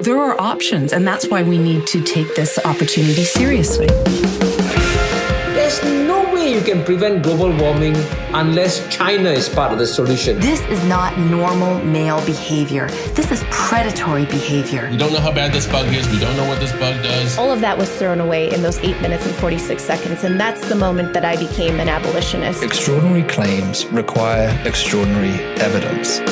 there are options, and that's why we need to take this opportunity seriously. There's no way you can prevent global warming unless China is part of the solution. This is not normal male behavior. This is predatory behavior. We don't know how bad this bug is. We don't know what this bug does. All of that was thrown away in those 8 minutes and 46 seconds, and that's the moment that I became an abolitionist. Extraordinary claims require extraordinary evidence.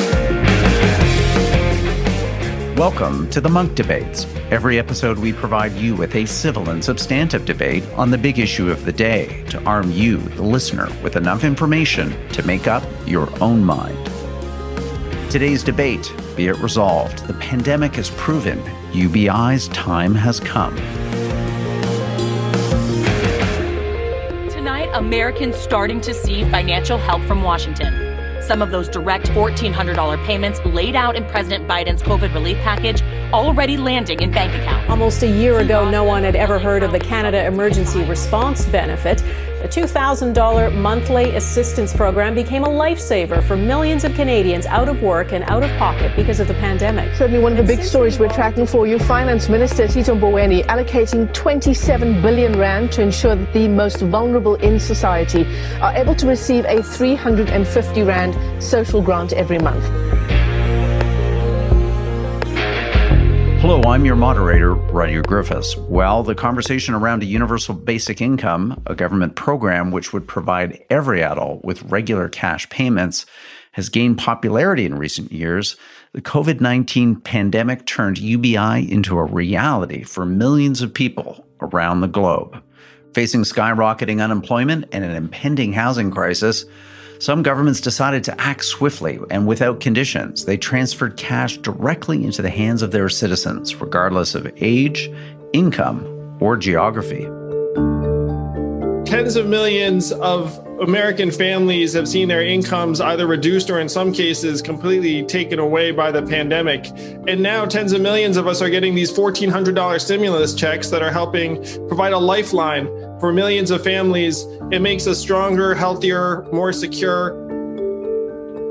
Welcome to the Munk Debates. Every episode we provide you with a civil and substantive debate on the big issue of the day to arm you, the listener, with enough information to make up your own mind. Today's debate, be it resolved, the pandemic has proven UBI's time has come. Tonight, Americans starting to see financial help from Washington. Some of those direct $1,400 payments laid out in President Biden's COVID relief package already landing in bank accounts. Almost a year ago, no one had ever heard of the Canada Emergency Response Benefit. The $2,000 monthly assistance program became a lifesaver for millions of Canadians out of work and out of pocket because of the pandemic. Certainly one of the big stories we're tracking for you. Finance Minister Tito Mboweni allocating 27 billion rand to ensure that the most vulnerable in society are able to receive a 350 rand social grant every month. Hello, I'm your moderator, Rudyard Griffiths. Well, the conversation around a universal basic income, a government program which would provide every adult with regular cash payments, has gained popularity in recent years. The COVID-19 pandemic turned UBI into a reality for millions of people around the globe. Facing skyrocketing unemployment and an impending housing crisis, some governments decided to act swiftly and without conditions. They transferred cash directly into the hands of their citizens, regardless of age, income, or geography. Tens of millions of American families have seen their incomes either reduced or in some cases completely taken away by the pandemic. And now tens of millions of us are getting these $1,400 stimulus checks that are helping provide a lifeline for millions of families. It makes us stronger, healthier, more secure.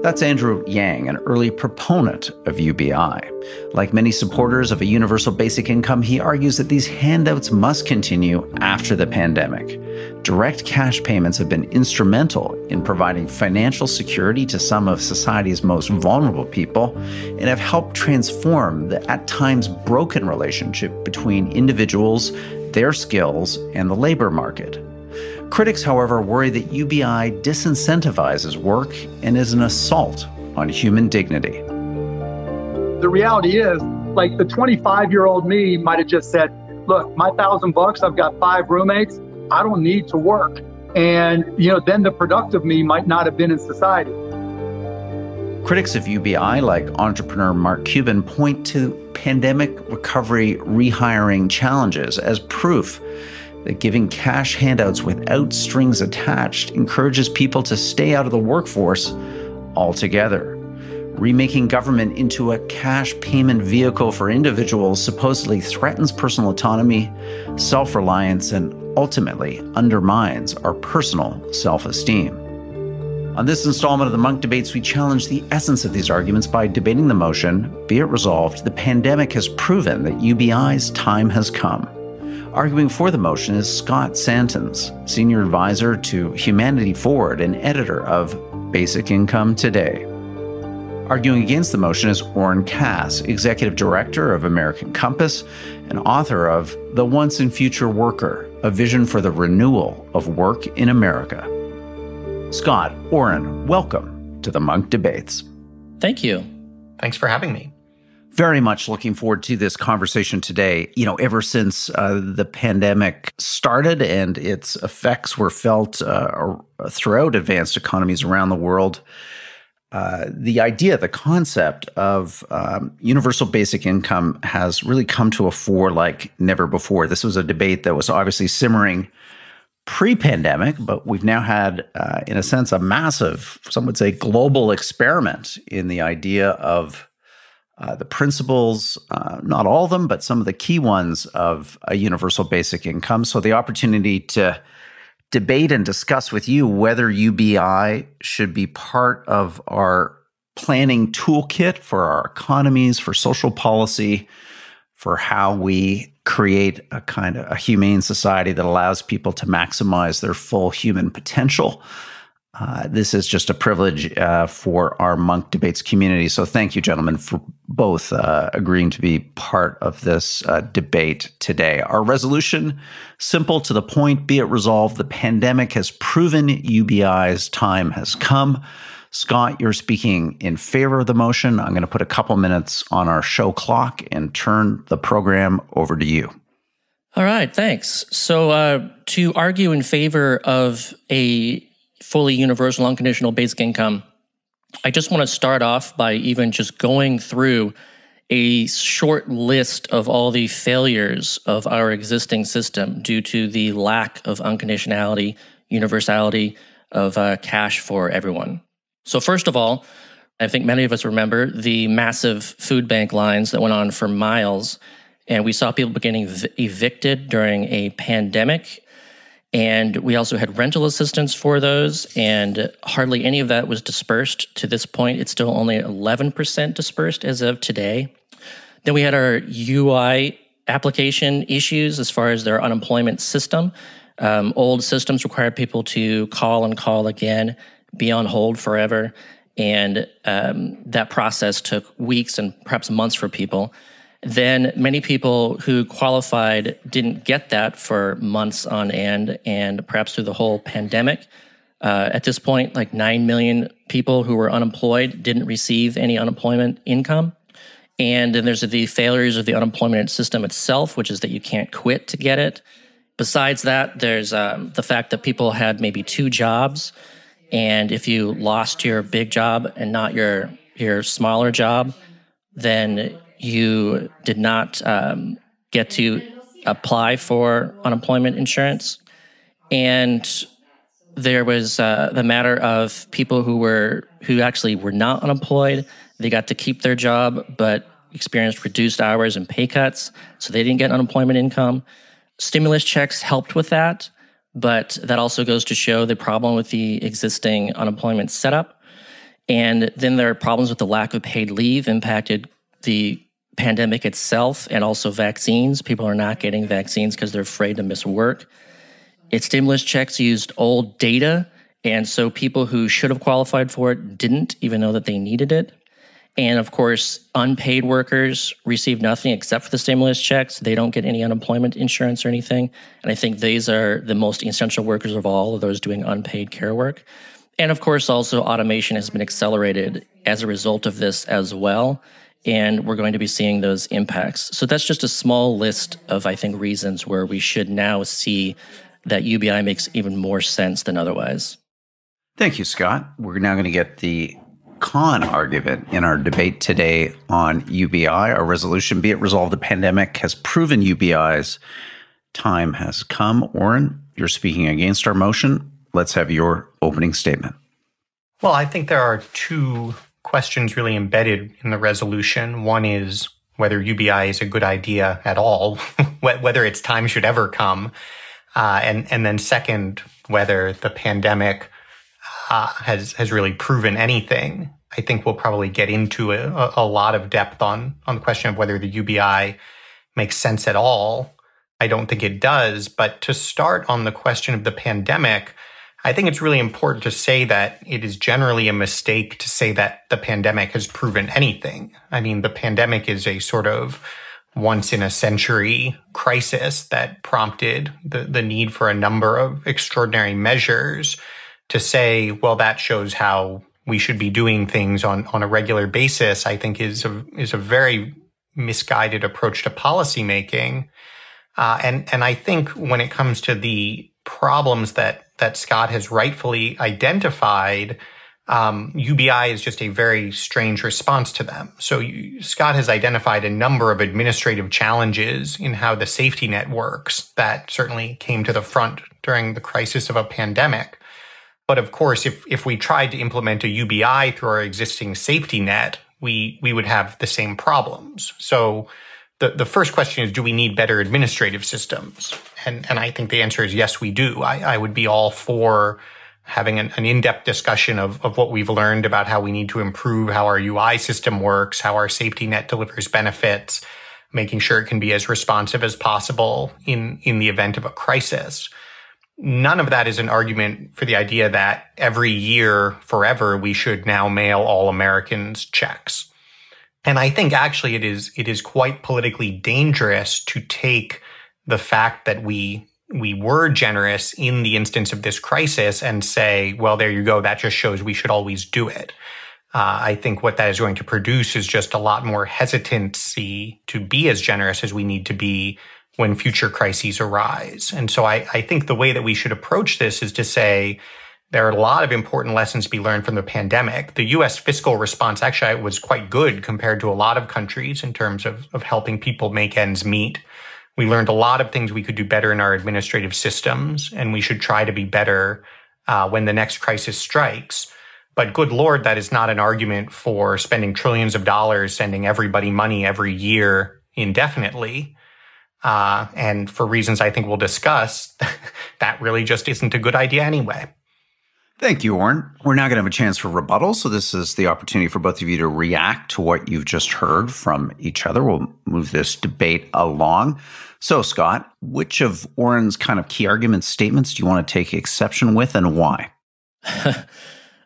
That's Andrew Yang, an early proponent of UBI. Like many supporters of a universal basic income, he argues that these handouts must continue after the pandemic. Direct cash payments have been instrumental in providing financial security to some of society's most vulnerable people and have helped transform the at times broken relationship between individuals, their skills, and the labor market. Critics, however, worry that UBI disincentivizes work and is an assault on human dignity. The reality is, like, the 25-year-old me might have just said, look, my $1,000, I've got 5 roommates, I don't need to work. And, then the productive me might not have been in society. Critics of UBI, like entrepreneur Mark Cuban, point to pandemic recovery rehiring challenges as proof that giving cash handouts without strings attached encourages people to stay out of the workforce altogether. Remaking government into a cash payment vehicle for individuals supposedly threatens personal autonomy, self-reliance, and ultimately undermines our personal self-esteem. On this installment of the Munk Debates, we challenge the essence of these arguments by debating the motion, be it resolved, the pandemic has proven that UBI's time has come. Arguing for the motion is Scott Santens, Senior Advisor to Humanity Forward and editor of Basic Income Today. Arguing against the motion is Oren, Executive Director of American Compass and author of The Once and Future Worker, a vision for the renewal of work in America. Scott, Oren, welcome to the Munk Debates. Thank you. Thanks for having me. Very much looking forward to this conversation today. Ever since the pandemic started and its effects were felt throughout advanced economies around the world, the idea, the concept of universal basic income has really come to a fore like never before. This was a debate that was obviously simmering pre-pandemic, but we've now had, in a sense, a massive, some would say, global experiment in the idea of the principles, not all of them, but some of the key ones of a universal basic income. So the opportunity to debate and discuss with you whether UBI should be part of our planning toolkit for our economies, for social policy, for how we create a kind of a humane society that allows people to maximize their full human potential. This is just a privilege for our Munk Debates community. So thank you, gentlemen, for both agreeing to be part of this debate today. Our resolution, simple to the point, be it resolved. The pandemic has proven UBI's time has come. Scott, you're speaking in favor of the motion. I'm going to put a couple minutes on our show clock and turn the program over to you. All right, thanks. So to argue in favor of a fully universal unconditional basic income, I just want to start off by even just going through a short list of all the failures of our existing system due to the lack of unconditionality, universality of cash for everyone. So first of all, I think many of us remember the massive food bank lines that went on for miles, and we saw people getting evicted during a pandemic. And we also had rental assistance for those, and hardly any of that was dispersed. To this point, it's still only 11% dispersed as of today. Then we had our UI application issues as far as their unemployment system. Old systems required people to call and call again, be on hold forever, and that process took weeks and perhaps months for people. Then many people who qualified didn't get that for months on end, and perhaps through the whole pandemic. At this point, like 9 million people who were unemployed didn't receive any unemployment income. And then there's the failures of the unemployment system itself, which is that you can't quit to get it. Besides that, there's the fact that people had maybe 2 jobs, and if you lost your big job and not your smaller job, then you did not get to apply for unemployment insurance. And there was the matter of people who actually were not unemployed. They got to keep their job, but experienced reduced hours and pay cuts, so they didn't get unemployment income. Stimulus checks helped with that, but that also goes to show the problem with the existing unemployment setup. And then there are problems with the lack of paid leave impacted the pandemic itself and also vaccines. People are not getting vaccines because they're afraid to miss work. Its stimulus checks used old data, and so people who should have qualified for it didn't, even though that they needed it. And of course, unpaid workers receive nothing except for the stimulus checks. They don't get any unemployment insurance or anything. And I think these are the most essential workers of all, those doing unpaid care work. And of course, also automation has been accelerated as a result of this as well. And we're going to be seeing those impacts. So that's just a small list of, I think, reasons where we should now see that UBI makes even more sense than otherwise. Thank you, Scott. We're now going to get the con argument in our debate today on UBI. Our resolution, be it resolved, the pandemic has proven UBI's time has come. Oren, you're speaking against our motion. Let's have your opening statement. Well, I think there are 2 questions really embedded in the resolution. One is whether UBI is a good idea at all, whether its time should ever come. And then second, whether the pandemic has really proven anything. I think we'll probably get into a lot of depth on the question of whether the UBI makes sense at all. I don't think it does. But to start on the question of the pandemic, I think it's really important to say that it is generally a mistake to say that the pandemic has proven anything. I mean, the pandemic is a sort of once-in-a-century crisis that prompted the need for a number of extraordinary measures to say, well, that shows how we should be doing things on a regular basis, I think is a very misguided approach to policymaking. And I think when it comes to the problems that Scott has rightfully identified, UBI is just a very strange response to them. So Scott has identified a number of administrative challenges in how the safety net works that certainly came to the front during the crisis of a pandemic. But of course, if we tried to implement a UBI through our existing safety net, we would have the same problems. So the first question is, do we need better administrative systems? And I think the answer is yes, we do. I would be all for having an in-depth discussion of what we've learned about how we need to improve how our UI system works, how our safety net delivers benefits. making sure it can be as responsive as possible in the event of a crisis. None of that is an argument for the idea that every year, forever, we should now mail all Americans checks. And I think actually it is quite politically dangerous to take the fact that we were generous in the instance of this crisis and say, well, there you go, that just shows we should always do it. I think what that is going to produce is just a lot more hesitancy to be as generous as we need to be when future crises arise. And so I think the way that we should approach this is to say there are a lot of important lessons to be learned from the pandemic. The U.S. fiscal response actually was quite good compared to a lot of countries in terms of helping people make ends meet. We learned a lot of things we could do better in our administrative systems, and we should try to be better when the next crisis strikes. But good Lord, that is not an argument for spending trillions of dollars, sending everybody money every year indefinitely. And for reasons I think we'll discuss, that really just isn't a good idea anyway. Thank you, Oren. We're now going to have a chance for rebuttal. So this is the opportunity for both of you to react to what you've just heard from each other. We'll move this debate along. So, Scott, which of Oren's kind of key argument statements do you want to take exception with, and why?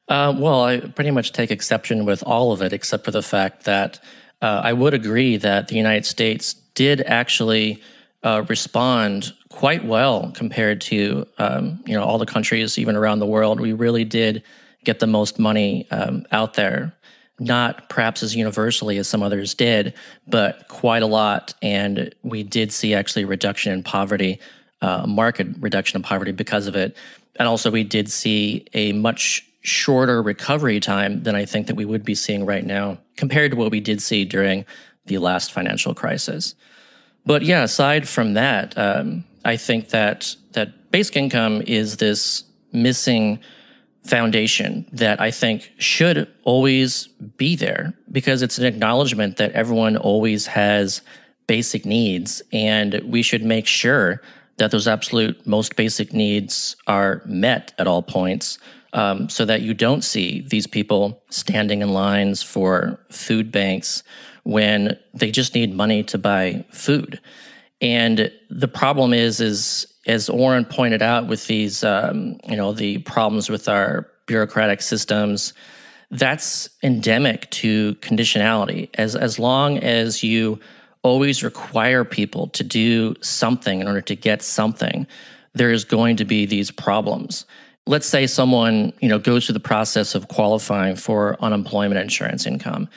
Well, I pretty much take exception with all of it, except for the fact that I would agree that the United States did actually respond quite well compared to all the countries, even around the world. We really did get the most money out there, not perhaps as universally as some others did, but quite a lot. And we did see actually a reduction in poverty, marked reduction in poverty because of it. And also we did see a much shorter recovery time than I think that we would be seeing right now compared to what we did see during the last financial crisis. But yeah, aside from that, I think that basic income is this missing foundation that I think should always be there, because it's an acknowledgement that everyone always has basic needs, and we should make sure that those absolute most basic needs are met at all points, so that you don't see these people standing in lines for food banks when they just need money to buy food. And the problem is as Oren pointed out with these, the problems with our bureaucratic systems, that's endemic to conditionality. As long as you always require people to do something in order to get something, there is going to be these problems. Let's say someone, goes through the process of qualifying for unemployment insurance income,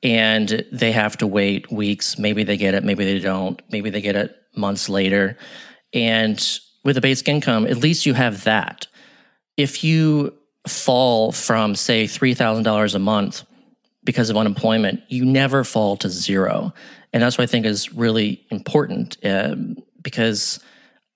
and they have to wait weeks. Maybe they get it, maybe they don't. Maybe they get it months later. And with a basic income, at least you have that. If you fall from, say, $3,000 a month because of unemployment, you never fall to zero. And that's what I think is really important, because,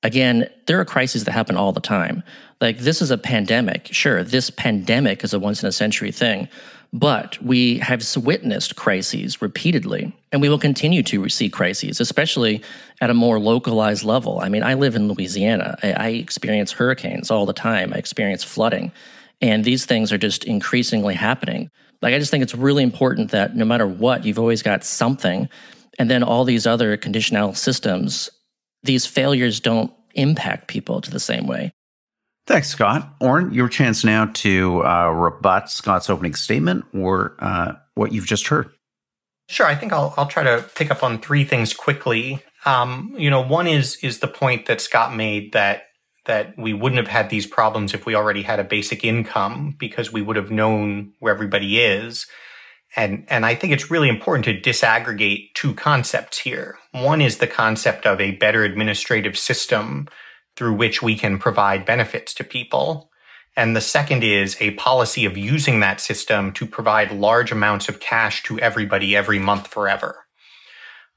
again, there are crises that happen all the time. Like, this is a pandemic. Sure, this pandemic is a once-in-a-century thing, but we have witnessed crises repeatedly, and we will continue to see crises, especially at a more localized level. I mean, I live in Louisiana. I experience hurricanes all the time. I experience flooding, and these things are just increasingly happening. Like, I just think it's really important that no matter what, you've always got something, and then all these other conditional systems, these failures don't impact people to the same way. Thanks, Scott. Oren, your chance now to rebut Scott's opening statement or what you've just heard. Sure. I think I'll try to pick up on three things quickly. One is the point that Scott made that we wouldn't have had these problems if we already had a basic income, because we would have known where everybody is. And I think it's really important to disaggregate two concepts here. One is the concept of a better administrative system through which we can provide benefits to people. And the second is a policy of using that system to provide large amounts of cash to everybody every month forever.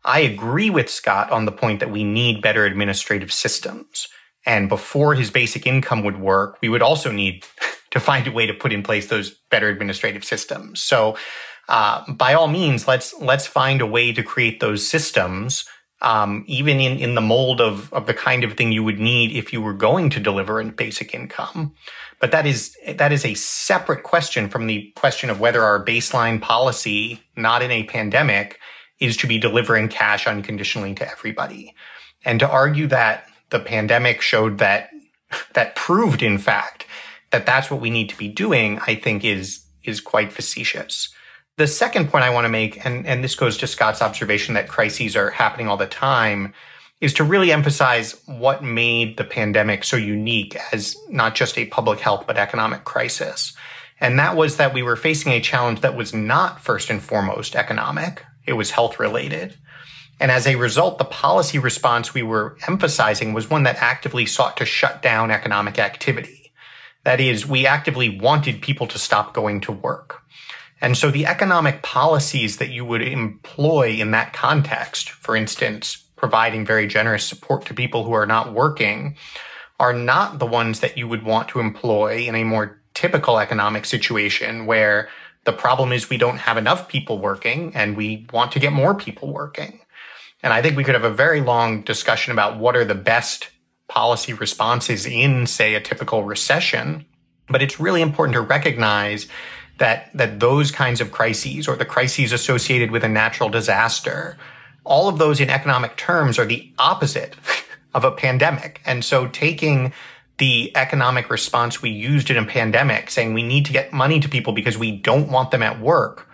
I agree with Scott on the point that we need better administrative systems. And before his basic income would work, we would also need to find a way to put in place those better administrative systems. So by all means, let's find a way to create those systems, even in the mold of the kind of thing you would need if you were going to deliver a basic income. But that is a separate question from the question of whether our baseline policy, not in a pandemic, is to be delivering cash unconditionally to everybody. And to argue that the pandemic showed that proved, in fact, that that's what we need to be doing, I think is quite facetious. The second point I want to make, and this goes to Scott's observation that crises are happening all the time, is to really emphasize what made the pandemic so unique as not just a public health but economic crisis. And that was that we were facing a challenge that was not first and foremost economic. It was health related. And as a result, the policy response we were emphasizing was one that actively sought to shut down economic activity. That is, we actively wanted people to stop going to work. And so the economic policies that you would employ in that context, for instance, providing very generous support to people who are not working, are not the ones that you would want to employ in a more typical economic situation where the problem is we don't have enough people working and we want to get more people working. And I think we could have a very long discussion about what are the best policy responses in, say, a typical recession. But it's really important to recognize that those kinds of crises, or the crises associated with a natural disaster, all of those in economic terms are the opposite of a pandemic. And so taking the economic response we used in a pandemic, saying we need to get money to people because we don't want them at work,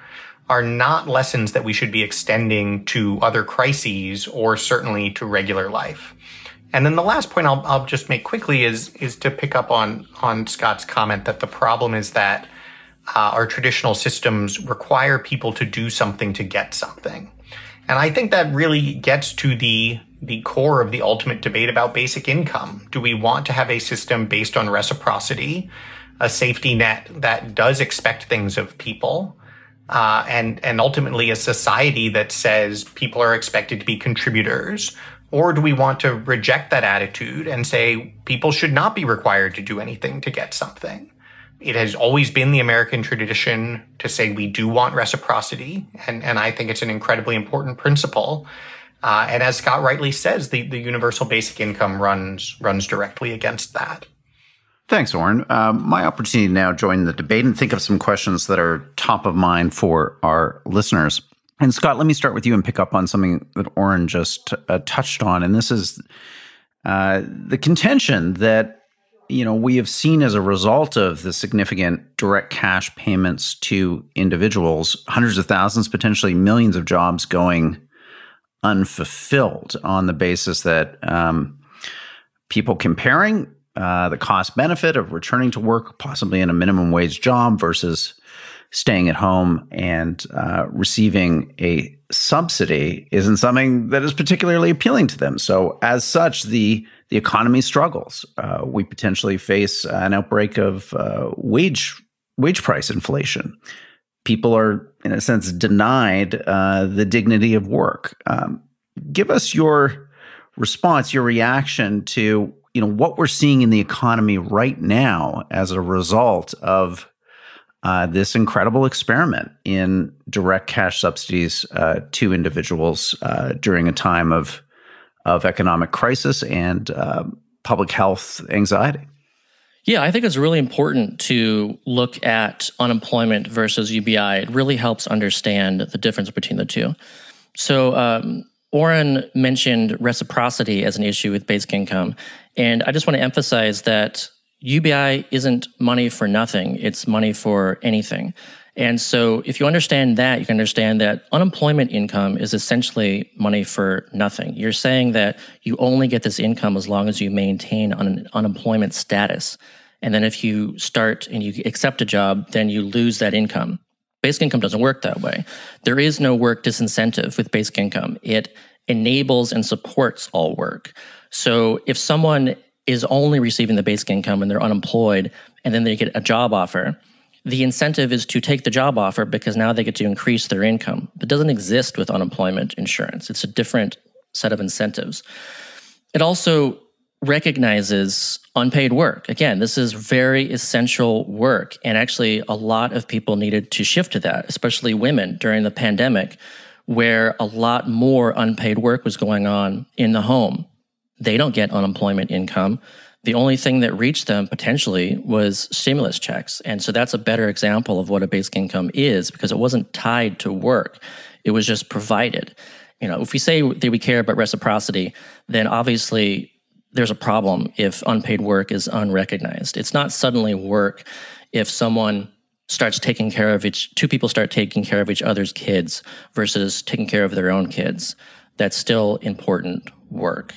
are not lessons that we should be extending to other crises or certainly to regular life. And then the last point I'll just make quickly is to pick up on Scott's comment that the problem is that our traditional systems require people to do something to get something. And I think that really gets to the core of the ultimate debate about basic income. Do we want to have a system based on reciprocity, a safety net that does expect things of people, and ultimately a society that says people are expected to be contributors? Or do we want to reject that attitude and say people should not be required to do anything to get something? It has always been the American tradition to say we do want reciprocity, and I think it's an incredibly important principle. And as Scott rightly says, the universal basic income runs directly against that. Thanks, Oren. My opportunity to now join the debate and think of some questions that are top of mind for our listeners. And Scott, let me start with you and pick up on something that Oren just touched on. And this is the contention that we have seen as a result of the significant direct cash payments to individuals, hundreds of thousands, potentially millions of jobs going unfulfilled on the basis that people comparing the cost benefit of returning to work, possibly in a minimum wage job, versus staying at home and receiving a subsidy isn't something that is particularly appealing to them. So as such, the economy struggles. We potentially face an outbreak of wage price inflation. People are, in a sense, denied the dignity of work. Give us your response, your reaction to what we're seeing in the economy right now as a result of this incredible experiment in direct cash subsidies to individuals during a time of economic crisis and public health anxiety. Yeah, I think it's really important to look at unemployment versus UBI. It really helps understand the difference between the two. So Oren mentioned reciprocity as an issue with basic income. And I just want to emphasize that UBI isn't money for nothing. It's money for anything. And so if you understand that, you can understand that unemployment income is essentially money for nothing. You're saying that you only get this income as long as you maintain an unemployment status. And then if you start and you accept a job, then you lose that income. Basic income doesn't work that way. There is no work disincentive with basic income. It enables and supports all work. So if someone is only receiving the basic income and they're unemployed, and then they get a job offer, the incentive is to take the job offer because now they get to increase their income. It doesn't exist with unemployment insurance. It's a different set of incentives. It also recognizes unpaid work. Again, this is very essential work. And actually, a lot of people needed to shift to that, especially women during the pandemic, where a lot more unpaid work was going on in the home. They don't get unemployment income. The only thing that reached them potentially was stimulus checks. And so that's a better example of what a basic income is, because it wasn't tied to work. It was just provided. If we say that we care about reciprocity, then obviously there's a problem if unpaid work is unrecognized. It's not suddenly work if two people start taking care of each other's kids versus taking care of their own kids. That's still important work.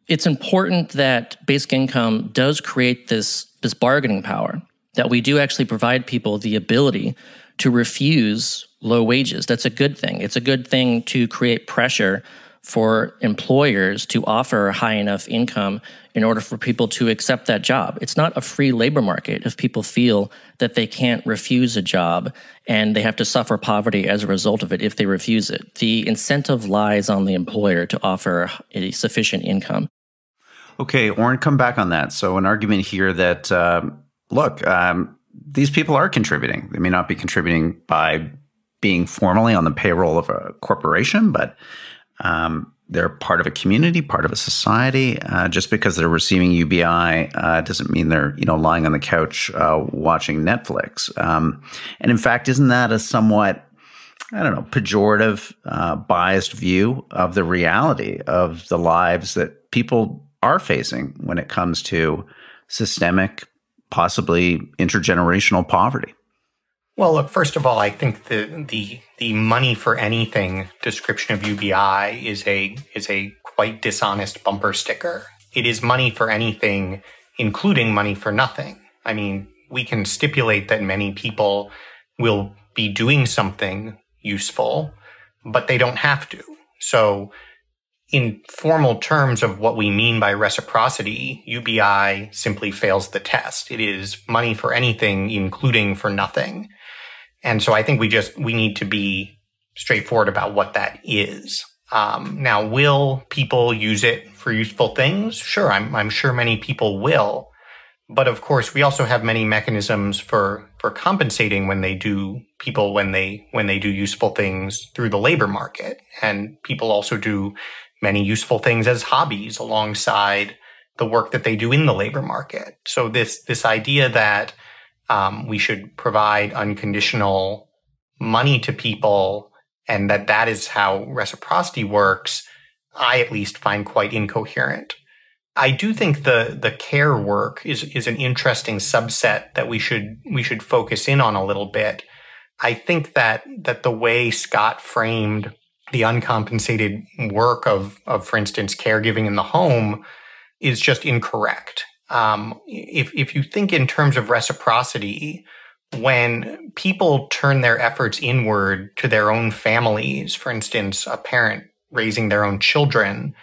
It's important that basic income does create this bargaining power, that we do actually provide people the ability to refuse low wages. That's a good thing. It's a good thing to create pressure for employers to offer a high enough income in order for people to accept that job. It's not a free labor market if people feel that they can't refuse a job and they have to suffer poverty as a result of it if they refuse it. The incentive lies on the employer to offer a sufficient income. Okay, Oren, come back on that. So an argument here that, these people are contributing. They may not be contributing by being formally on the payroll of a corporation, but they're part of a community, part of a society. Just because they're receiving UBI doesn't mean they're lying on the couch watching Netflix. And in fact, isn't that a somewhat, pejorative, biased view of the reality of the lives that people are facing when it comes to systemic, possibly intergenerational poverty? Well, look, first of all, I think the money for anything description of UBI is a quite dishonest bumper sticker. It is money for anything, including money for nothing. I mean, we can stipulate that many people will be doing something useful, but they don't have to. So in formal terms of what we mean by reciprocity, UBI simply fails the test. It is money for anything, including for nothing. And so I think we need to be straightforward about what that is. Now, will people use it for useful things? Sure, I'm sure many people will. But of course, we also have many mechanisms for compensating when they do useful things through the labor market. And people also do many useful things as hobbies alongside the work that they do in the labor market. So this idea that we should provide unconditional money to people and that is how reciprocity works, I at least find quite incoherent. I do think the care work is an interesting subset that we should focus in on a little bit. I think that the way Scott framed the uncompensated work of, for instance, caregiving in the home is just incorrect. If you think in terms of reciprocity, when people turn their efforts inward to their own families, for instance, a parent raising their own children,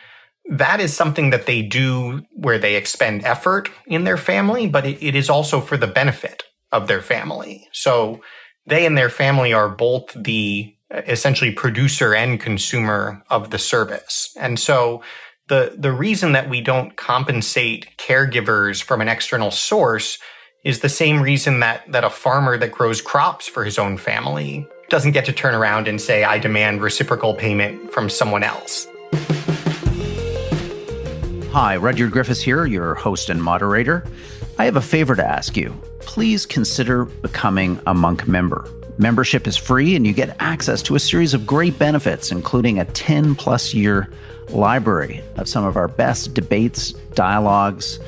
that is something that they do where they expend effort in their family, but it is also for the benefit of their family. So they and their family are both the essentially producer and consumer of the service. And so the reason that we don't compensate caregivers from an external source is the same reason that a farmer that grows crops for his own family doesn't get to turn around and say, I demand reciprocal payment from someone else. Hi, Rudyard Griffiths here, your host and moderator. I have a favor to ask you. Please consider becoming a Munk member. Membership is free and you get access to a series of great benefits, including a 10-plus year library of some of our best debates, dialogues,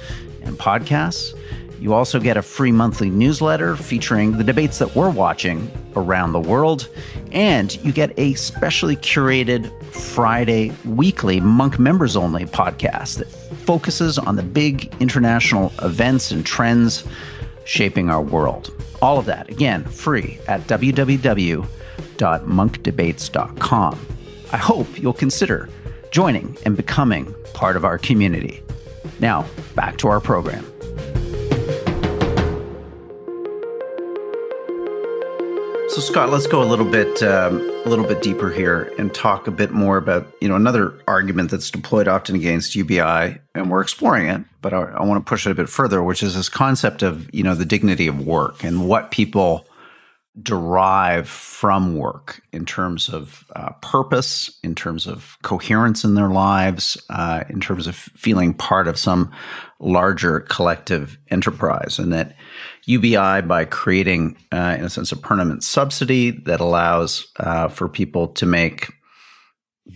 and podcasts. You also get a free monthly newsletter featuring the debates that we're watching around the world. And you get a specially curated Friday weekly Munk members only podcast that focuses on the big international events and trends shaping our world. All of that, again, free at www.munkdebates.com. I hope you'll consider joining and becoming part of our community. Now, back to our program. So, Scott, let's go a little bit deeper here and talk a bit more about, another argument that's deployed often against UBI, and we're exploring it, but I want to push it a bit further, which is this concept of, the dignity of work and what people derive from work in terms of purpose, in terms of coherence in their lives, in terms of feeling part of some larger collective enterprise. And that UBI, by creating, in a sense, a permanent subsidy that allows for people to make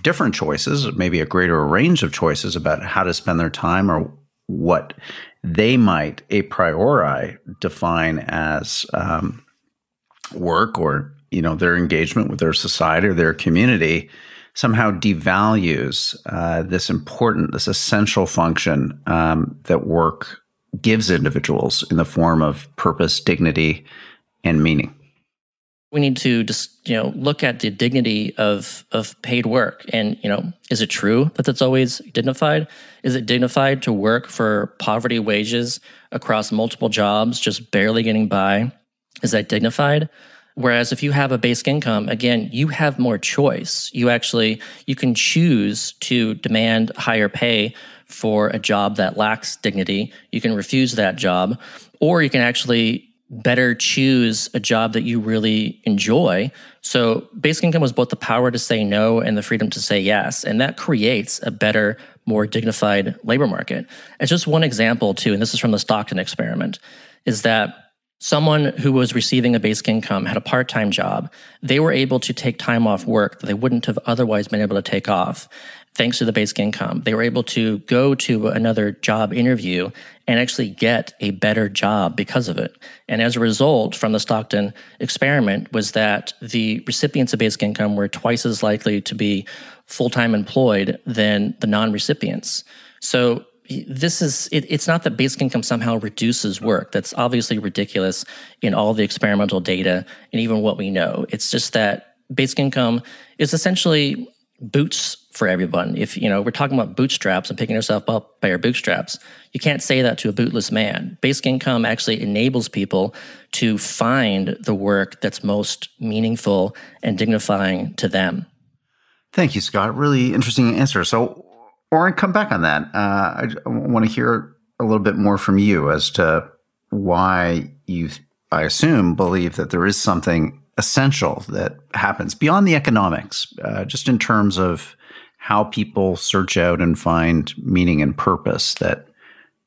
different choices, maybe a greater range of choices about how to spend their time or what they might a priori define as work, or their engagement with their society or their community, somehow devalues this essential function that work gives individuals in the form of purpose, dignity, and meaning. We need to just look at the dignity of paid work, and is it true that it's always dignified? Is it dignified to work for poverty wages across multiple jobs, just barely getting by? Is that dignified? Whereas if you have a basic income, again, you have more choice. You can choose to demand higher pay for a job that lacks dignity. You can refuse that job, or you can actually better choose a job that you really enjoy. So basic income was both the power to say no and the freedom to say yes. And that creates a better, more dignified labor market. It's just one example too, and this is from the Stockton experiment, is that someone who was receiving a basic income had a part-time job. They were able to take time off work that they wouldn't have otherwise been able to take off. Thanks to the basic income, they were able to go to another job interview and actually get a better job because of it. And as a result, from the Stockton experiment, was that the recipients of basic income were twice as likely to be full-time employed than the non-recipients. So it's not that basic income somehow reduces work. That's obviously ridiculous in all the experimental data and even what we know. It's just that basic income is essentially boots for everyone. If we're talking about bootstraps and picking yourself up by your bootstraps, you can't say that to a bootless man. Basic income actually enables people to find the work that's most meaningful and dignifying to them. Thank you, Scott. Really interesting answer. So, Oren, come back on that. I want to hear a little bit more from you as to why you, I assume, believe that there is something essential that happens beyond the economics, just in terms of how people search out and find meaning and purpose that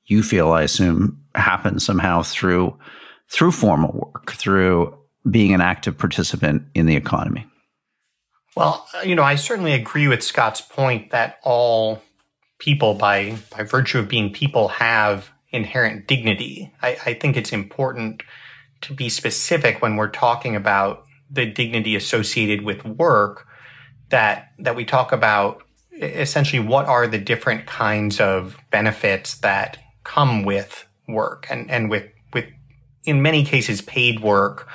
you feel, I assume, happens somehow through formal work, through being an active participant in the economy. Well, I certainly agree with Scott's point that all people, by virtue of being people, have inherent dignity. I think it's important to be specific when we're talking about the dignity associated with work, that we talk about essentially what are the different kinds of benefits that come with work and with in many cases paid work,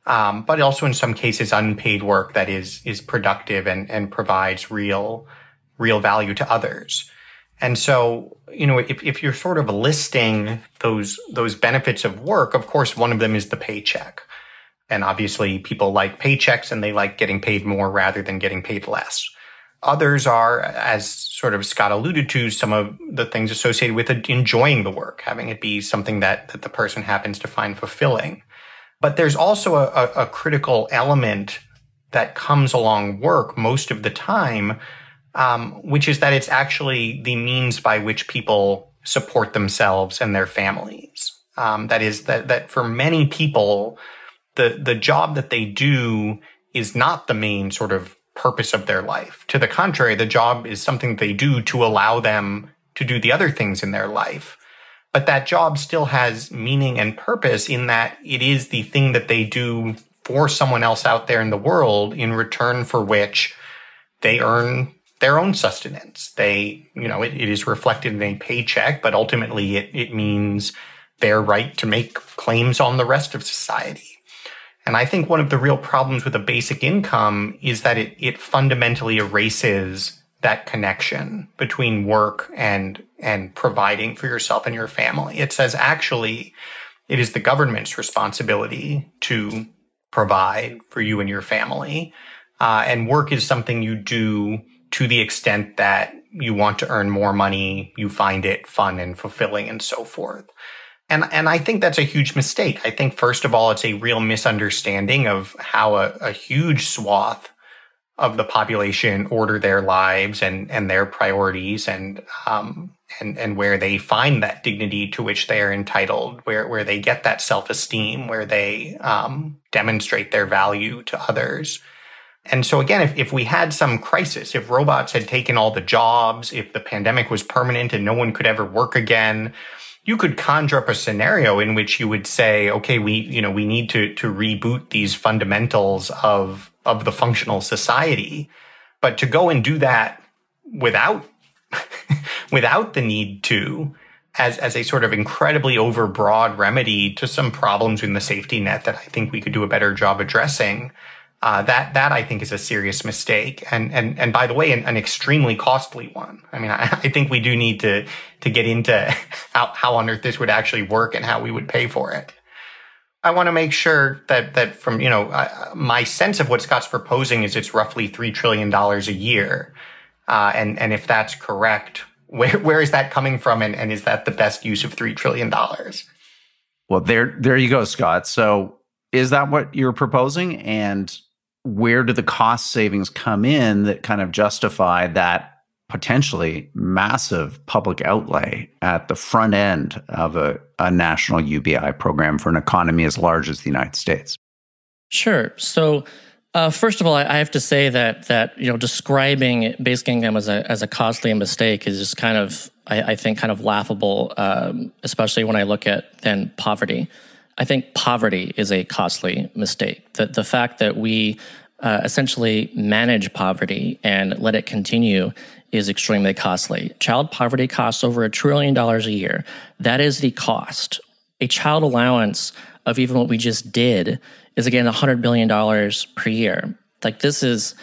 but also in some cases unpaid work that is productive and provides real value to others. And so, if you're sort of listing those benefits of work, of course, one of them is the paycheck. And obviously, people like paychecks and they like getting paid more rather than getting paid less. Others are, as sort of Scott alluded to, some of the things associated with enjoying the work, having it be something that the person happens to find fulfilling. But there's also a critical element that comes along work most of the time, which is that it's actually the means by which people support themselves and their families. That is that for many people, the job that they do is not the main sort of purpose of their life. To the contrary, the job is something they do to allow them to do the other things in their life. But that job still has meaning and purpose in that it is the thing that they do for someone else out there in the world, in return for which they earn their own sustenance. It is reflected in a paycheck, but ultimately it means their right to make claims on the rest of society. And I think one of the real problems with a basic income is that it fundamentally erases that connection between work and providing for yourself and your family. It says actually it is the government's responsibility to provide for you and your family. And work is something you do to the extent that you want to earn more money, you find it fun and fulfilling and so forth. And I think that's a huge mistake. I think, first of all, it's a real misunderstanding of how a huge swath of the population order their lives and their priorities and where they find that dignity to which they are entitled, where they get that self-esteem, where they demonstrate their value to others. And so again, if we had some crisis, if robots had taken all the jobs, if the pandemic was permanent and no one could ever work again, you could conjure up a scenario in which you would say, okay, we need to reboot these fundamentals of the functional society. But to go and do that without the need to, as a sort of incredibly overbroad remedy to some problems in the safety net that I think we could do a better job addressing, that I think is a serious mistake. And by the way, an extremely costly one. I mean, I think we do need to get into how on earth this would actually work and how we would pay for it. I want to make sure that from, my sense of what Scott's proposing is it's roughly $3 trillion a year. And if that's correct, where is that coming from? And is that the best use of $3 trillion? Well, there you go, Scott. So is that what you're proposing? And where do the cost savings come in that kind of justify that potentially massive public outlay at the front end of a national UBI program for an economy as large as the United States? Sure. So first of all, I have to say that describing basic income as a costly mistake is just kind of, I think, kind of laughable, especially when I look at then poverty. I think poverty is a costly mistake. The fact that we essentially manage poverty and let it continue is extremely costly. Child poverty costs over $1 trillion a year. That is the cost. A child allowance of even what we just did is, again, $100 billion per year. Like, this is,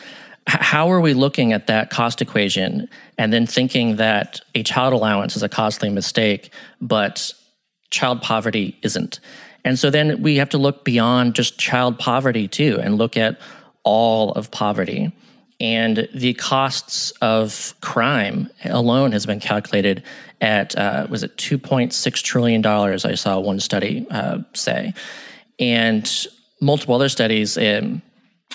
how are we looking at that cost equation and then thinking that a child allowance is a costly mistake, but child poverty isn't? And so then we have to look beyond just child poverty too and look at all of poverty. And the costs of crime alone has been calculated at, was it $2.6 trillion, I saw one study say. And multiple other studies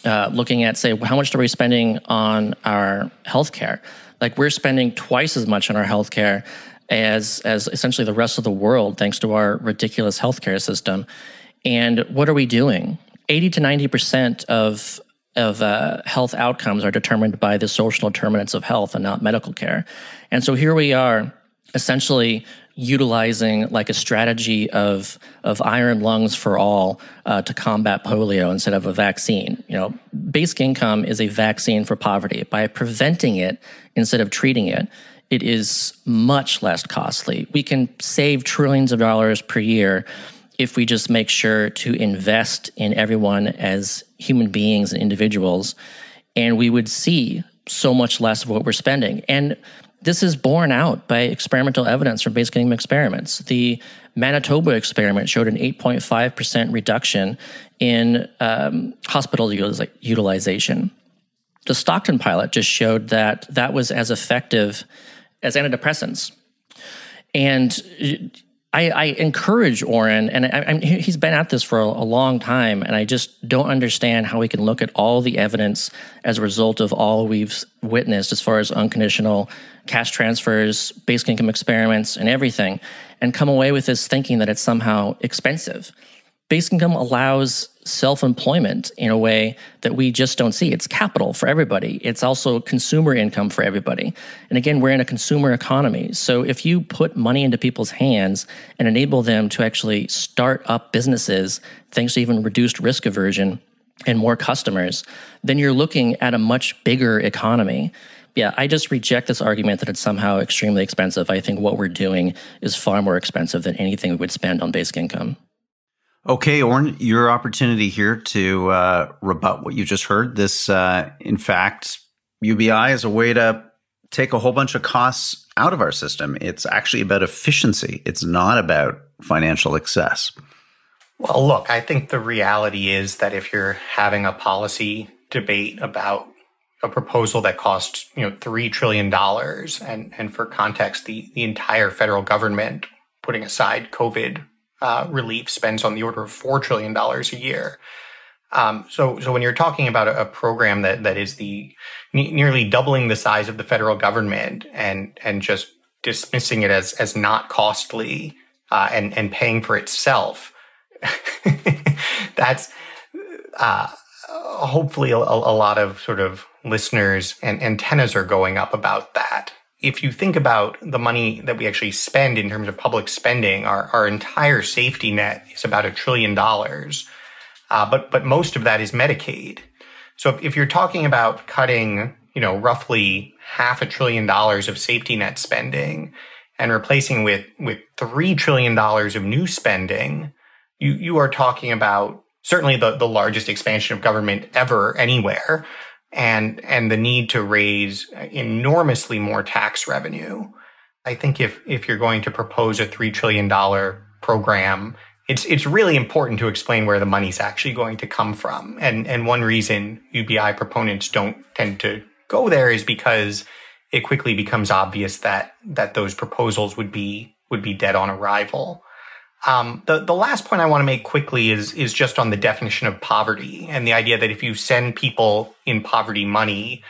looking at, say, how much are we spending on our healthcare? Like, we're spending twice as much on our healthcare as essentially the rest of the world, thanks to our ridiculous healthcare system. And what are we doing? 80 to 90% of health outcomes are determined by the social determinants of health and not medical care. And so here we are, essentially utilizing like a strategy of iron lungs for all to combat polio instead of a vaccine. Basic income is a vaccine for poverty. By preventing it instead of treating it, it is much less costly. We can save trillions of dollars per year if we just make sure to invest in everyone as human beings and individuals, and we would see so much less of what we're spending. And this is borne out by experimental evidence from basic income experiments. The Manitoba experiment showed an 8.5% reduction in hospital utilization. The Stockton pilot just showed that that was as effective as antidepressants. And I encourage Oren, and he's been at this for a long time, and I just don't understand how we can look at all the evidence as a result of all we've witnessed as far as unconditional cash transfers, basic income experiments, and everything, and come away with this thinking that it's somehow expensive. Basic income allows self-employment in a way that we just don't see. It's capital for everybody. It's also consumer income for everybody. And again, we're in a consumer economy. So if you put money into people's hands and enable them to actually start up businesses, thanks to even reduced risk aversion and more customers, then you're looking at a much bigger economy. Yeah, I just reject this argument that it's somehow extremely expensive. I think what we're doing is far more expensive than anything we would spend on basic income. Okay, Oren, your opportunity here to rebut what you just heard. This, in fact, UBI is a way to take a whole bunch of costs out of our system. It's actually about efficiency. It's not about financial excess. Well, look, I think the reality is that if you're having a policy debate about a proposal that costs, $3 trillion, and for context, the entire federal government, putting aside COVID relief spends on the order of $4 trillion a year. So when you're talking about a program that is nearly doubling the size of the federal government and just dismissing it as not costly and paying for itself, that's hopefully a lot of sort of listeners and antennas are going up about that. If you think about the money that we actually spend in terms of public spending, our entire safety net is about $1 trillion. But most of that is Medicaid. So if you're talking about cutting, roughly $500 billion of safety net spending and replacing with $3 trillion of new spending, you are talking about certainly the largest expansion of government ever anywhere, and the need to raise enormously more tax revenue. I think if you're going to propose a $3 trillion program, it's really important to explain where the money's actually going to come from. And one reason UBI proponents don't tend to go there is because it quickly becomes obvious that those proposals would be dead on arrival. The last point I want to make quickly is just on the definition of poverty and the idea that if you send people in poverty money,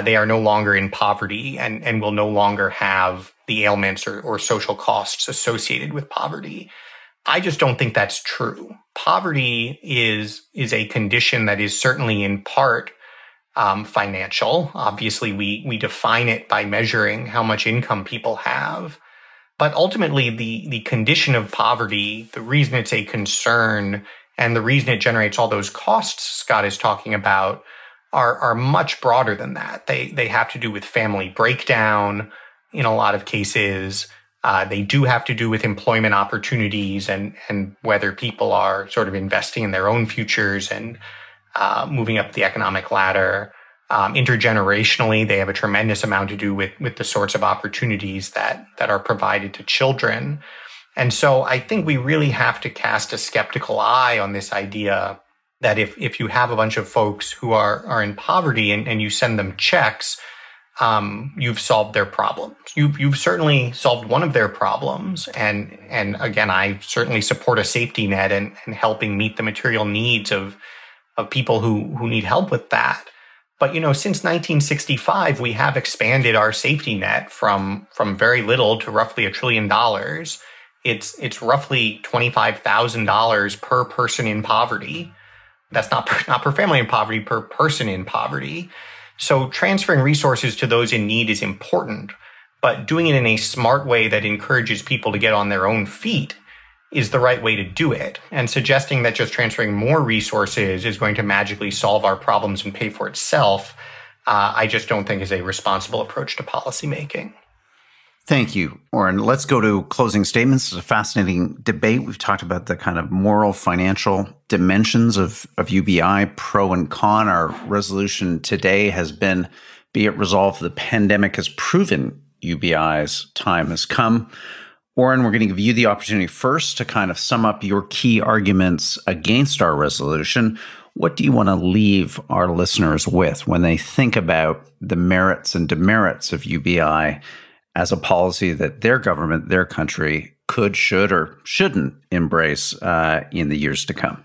they are no longer in poverty and will no longer have the ailments or social costs associated with poverty. I just don't think that's true. Poverty is a condition that is certainly in part financial. Obviously, we define it by measuring how much income people have. But ultimately, the condition of poverty, the reason it's a concern and the reason it generates all those costs Scott is talking about are much broader than that. They have to do with family breakdown in a lot of cases. They do have to do with employment opportunities and whether people are sort of investing in their own futures and moving up the economic ladder. Intergenerationally, they have a tremendous amount to do with the sorts of opportunities that are provided to children. And so I think we really have to cast a skeptical eye on this idea that if you have a bunch of folks who are in poverty and you send them checks, you've solved their problems. You've certainly solved one of their problems. And again, I certainly support a safety net and helping meet the material needs of people who need help with that. But, since 1965, we have expanded our safety net from very little to roughly $1 trillion. It's roughly $25,000 per person in poverty. That's not per family in poverty, per person in poverty. So transferring resources to those in need is important, but doing it in a smart way that encourages people to get on their own feet is the right way to do it. And suggesting that just transferring more resources is going to magically solve our problems and pay for itself, I just don't think is a responsible approach to policymaking. Thank you, Oren. Let's go to closing statements. It's a fascinating debate. We've talked about the kind of moral, financial dimensions of UBI, pro and con. Our resolution today has been, be it resolved, the pandemic has proven UBI's time has come. Oren, we're going to give you the opportunity first to kind of sum up your key arguments against our resolution. What do you want to leave our listeners with when they think about the merits and demerits of UBI as a policy that their government, their country could, should, or shouldn't embrace in the years to come?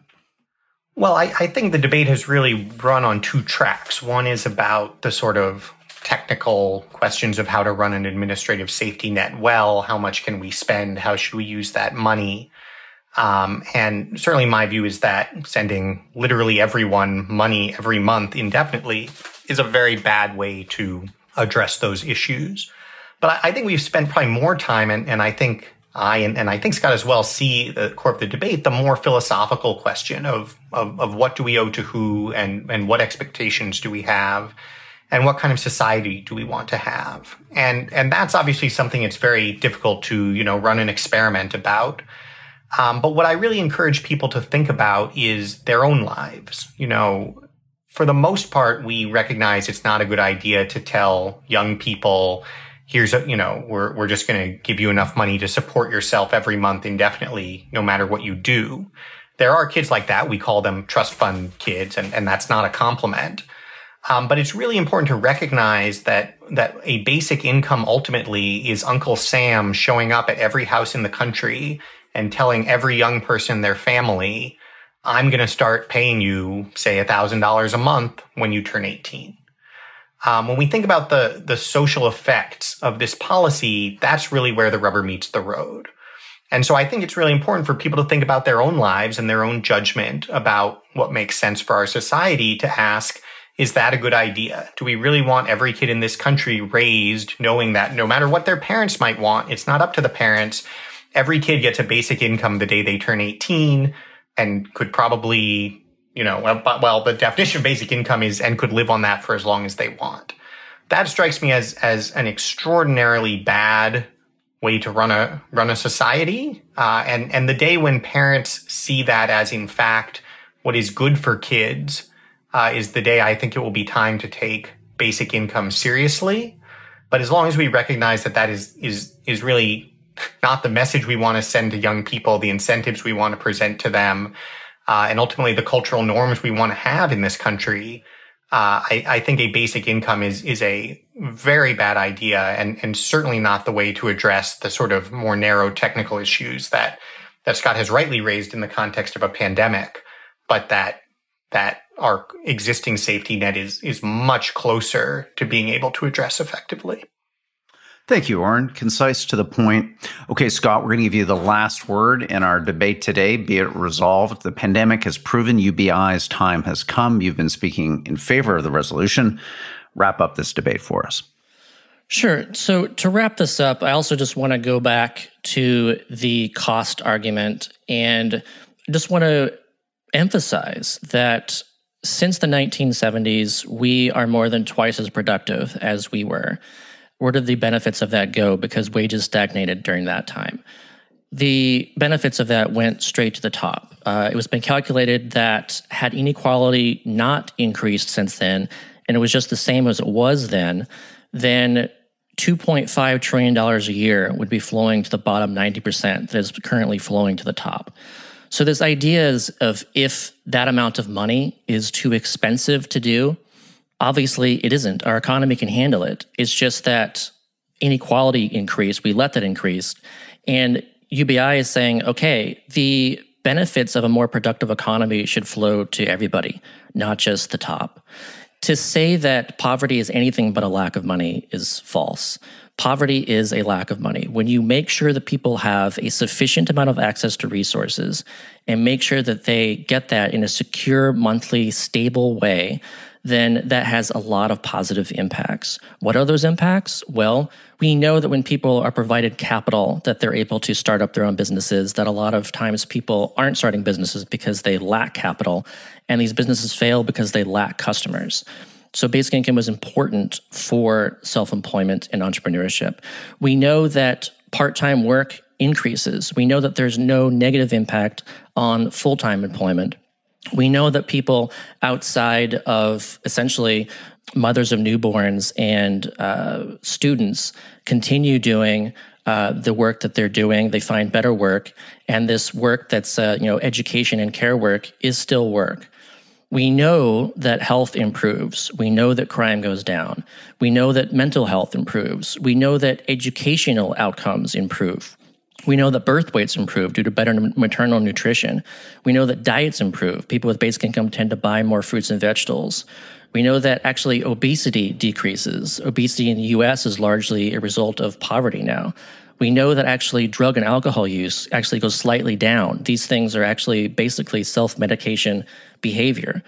Well, I think the debate has really run on two tracks. One is about the sort of technical questions of how to run an administrative safety net well, how much can we spend, how should we use that money? And certainly my view is that sending literally everyone money every month indefinitely is a very bad way to address those issues. But I think we've spent probably more time, and I think I think Scott as well, see the core of the debate, the more philosophical question of what do we owe to who and what expectations do we have and what kind of society do we want to have. And that's obviously something it's very difficult to, run an experiment about. But what I really encourage people to think about is their own lives. For the most part, we recognize it's not a good idea to tell young people, we're just going to give you enough money to support yourself every month indefinitely, no matter what you do. There are kids like that. We call them trust fund kids, and that's not a compliment. But it's really important to recognize that a basic income ultimately is Uncle Sam showing up at every house in the country and telling every young person in their family, I'm going to start paying you, say, $1,000 a month when you turn 18. When we think about the social effects of this policy, that's really where the rubber meets the road. And so I think it's really important for people to think about their own lives and their own judgment about what makes sense for our society to ask, is that a good idea? Do we really want every kid in this country raised knowing that no matter what their parents might want, it's not up to the parents. Every kid gets a basic income the day they turn 18 and could probably, the definition of basic income is and could live on that for as long as they want. That strikes me as an extraordinarily bad way to run a society. And the day when parents see that as, in fact, what is good for kids is the day I think it will be time to take basic income seriously. But as long as we recognize that is really not the message we want to send to young people, the incentives we want to present to them, and ultimately the cultural norms we want to have in this country, I think a basic income is a very bad idea and certainly not the way to address the sort of more narrow technical issues that Scott has rightly raised in the context of a pandemic, but that our existing safety net is much closer to being able to address effectively. Thank you, Oren. Concise to the point. Okay, Scott, we're going to give you the last word in our debate today. Be it resolved. The pandemic has proven UBI's time has come. You've been speaking in favor of the resolution. Wrap up this debate for us. Sure. So to wrap this up, I also just want to go back to the cost argument and just want to emphasize that since the 1970s, we are more than twice as productive as we were. Where did the benefits of that go? Because wages stagnated during that time. The benefits of that went straight to the top. It was been calculated that had inequality not increased since then, and it was just the same as it was then $2.5 trillion a year would be flowing to the bottom 90% that is currently flowing to the top. So this idea is of if that amount of money is too expensive to do, obviously, it isn't. Our economy can handle it. It's just that inequality increased. We let that increase. And UBI is saying, okay, the benefits of a more productive economy should flow to everybody, not just the top. To say that poverty is anything but a lack of money is false. Poverty is a lack of money. When you make sure that people have a sufficient amount of access to resources and make sure that they get that in a secure, monthly, stable way, then that has a lot of positive impacts. What are those impacts? Well, we know that when people are provided capital, that they're able to start up their own businesses, that a lot of times people aren't starting businesses because they lack capital, and these businesses fail because they lack customers. So basic income was important for self-employment and entrepreneurship. We know that part-time work increases. We know that there's no negative impact on full-time employment. We know that people outside of essentially mothers of newborns and students continue doing the work that they're doing. They find better work, and this work that's education and care work is still work. We know that health improves. We know that crime goes down. We know that mental health improves. We know that educational outcomes improve. We know that birth weights improve due to better maternal nutrition. We know that diets improve. People with basic income tend to buy more fruits and vegetables. We know that actually obesity decreases. Obesity in the U.S. is largely a result of poverty now. We know that actually drug and alcohol use actually goes slightly down. These things are actually basically self-medication behavior.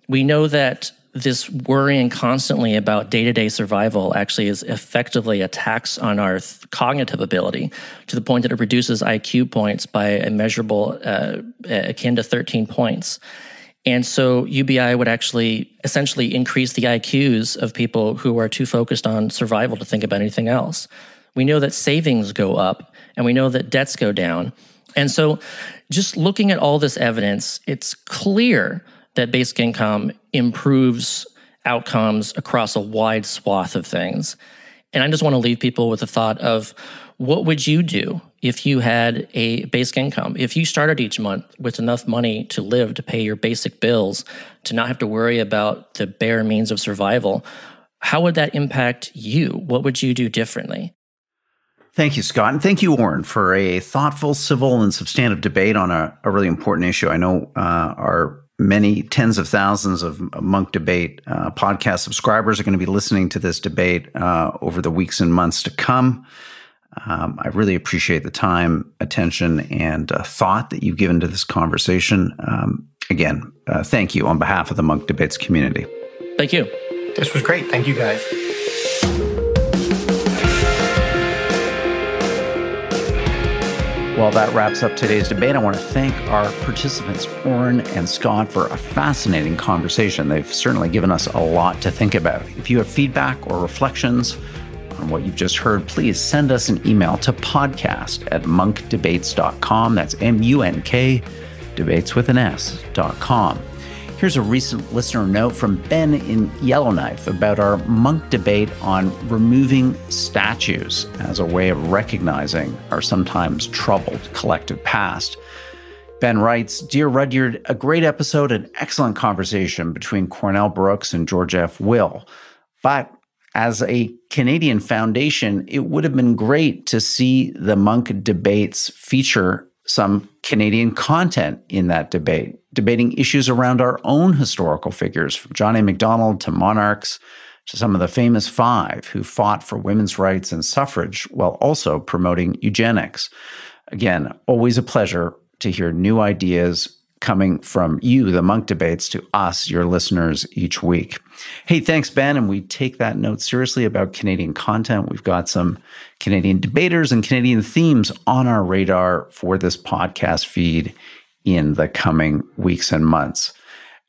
We know that this worrying constantly about day-to-day survival actually is effectively a tax on our cognitive ability to the point that it reduces IQ points by a measurable akin to 13 points. And so UBI would actually essentially increase the IQs of people who are too focused on survival to think about anything else. We know that savings go up, and we know that debts go down. And so just looking at all this evidence, it's clear that basic income improves outcomes across a wide swath of things. And I just want to leave people with the thought of, what would you do if you had a basic income? If you started each month with enough money to live, to pay your basic bills, to not have to worry about the bare means of survival, how would that impact you? What would you do differently? Thank you, Scott. And thank you, Oren, for a thoughtful, civil, and substantive debate on a really important issue. I know our many tens of thousands of Munk Debate podcast subscribers are going to be listening to this debate over the weeks and months to come. I really appreciate the time, attention, and thought that you've given to this conversation. Again, thank you on behalf of the Munk Debates community. Thank you. This was great. Thank you, guys. Well, that wraps up today's debate. I want to thank our participants, Oren and Scott, for a fascinating conversation. They've certainly given us a lot to think about. If you have feedback or reflections on what you've just heard, please send us an email to podcast@munkdebates.com. That's MUNK, debates with an S.com. Here's a recent listener note from Ben in Yellowknife about our Munk debate on removing statues as a way of recognizing our sometimes troubled collective past. Ben writes, "Dear Rudyard, a great episode, an excellent conversation between Cornell Brooks and George F. Will. But as a Canadian foundation, it would have been great to see the Munk debates feature some Canadian content in that debate, debating issues around our own historical figures, from John A. Macdonald to monarchs to some of the famous five who fought for women's rights and suffrage while also promoting eugenics. Again, always a pleasure to hear new ideas coming from you, the Munk Debates, to us, your listeners, each week." Hey, thanks, Ben. And we take that note seriously about Canadian content. We've got some Canadian debaters and Canadian themes on our radar for this podcast feed in the coming weeks and months.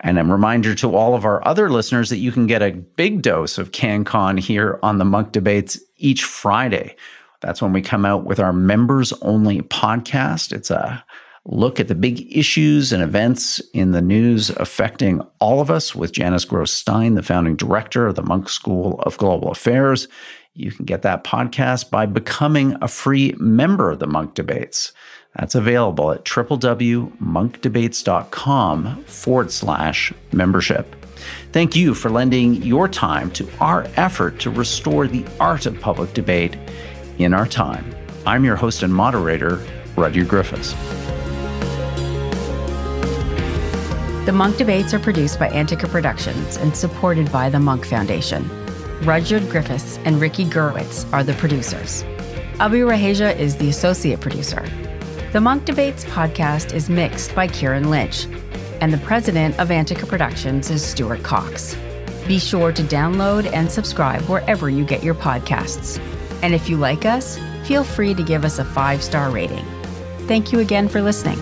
And a reminder to all of our other listeners that you can get a big dose of CanCon here on the Munk Debates each Friday. That's when we come out with our members-only podcast. It's a look at the big issues and events in the news affecting all of us with Janice Gross-Stein, the founding director of the Munk School of Global Affairs. You can get that podcast by becoming a free member of the Munk Debates. That's available at www.munkdebates.com/membership. Thank you for lending your time to our effort to restore the art of public debate in our time. I'm your host and moderator, Rudyard Griffiths. The Munk Debates are produced by Antica Productions and supported by the Munk Foundation. Rudyard Griffiths and Ricky Gurwitz are the producers. Abi Raheja is the associate producer. The Munk Debates podcast is mixed by Kieran Lynch, and the president of Antica Productions is Stuart Cox. Be sure to download and subscribe wherever you get your podcasts. And if you like us, feel free to give us a 5-star rating. Thank you again for listening.